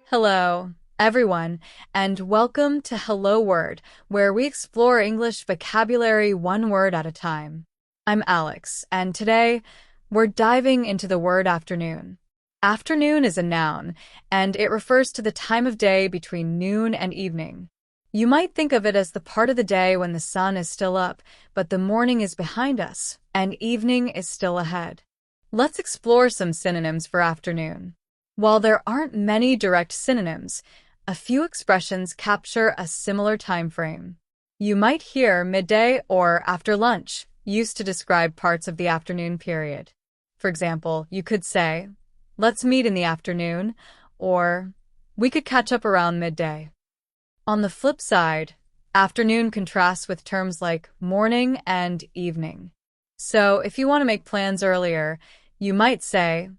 Hello, everyone, and welcome to Hello Word, where we explore English vocabulary one word at a time. I'm Alex, and today we're diving into the word afternoon. Afternoon is a noun, and it refers to the time of day between noon and evening. You might think of it as the part of the day when the sun is still up, but the morning is behind us, and evening is still ahead. Let's explore some synonyms for afternoon. While there aren't many direct synonyms, a few expressions capture a similar time frame. You might hear midday or after lunch used to describe parts of the afternoon period. For example, you could say, "Let's meet in the afternoon," or "We could catch up around midday." On the flip side, afternoon contrasts with terms like morning and evening. So if you want to make plans earlier, you might say,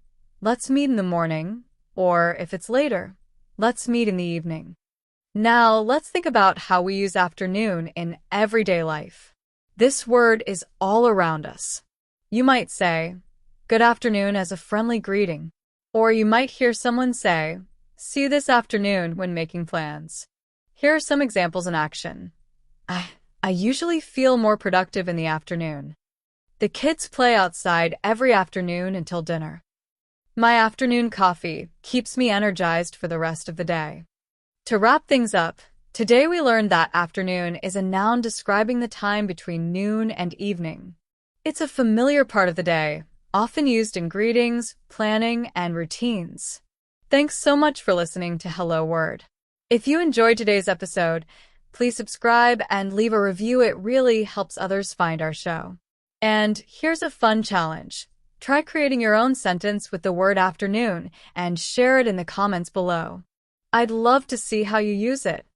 "Let's meet in the morning," or if it's later, "Let's meet in the evening." Now, let's think about how we use afternoon in everyday life. This word is all around us. You might say, "Good afternoon" as a friendly greeting. Or you might hear someone say, "See you this afternoon" when making plans. Here are some examples in action. I usually feel more productive in the afternoon. The kids play outside every afternoon until dinner. My afternoon coffee keeps me energized for the rest of the day. To wrap things up, today we learned that afternoon is a noun describing the time between noon and evening. It's a familiar part of the day, often used in greetings, planning, and routines. Thanks so much for listening to Hello Word. If you enjoyed today's episode, please subscribe and leave a review. It really helps others find our show. And here's a fun challenge. Try creating your own sentence with the word afternoon and share it in the comments below. I'd love to see how you use it.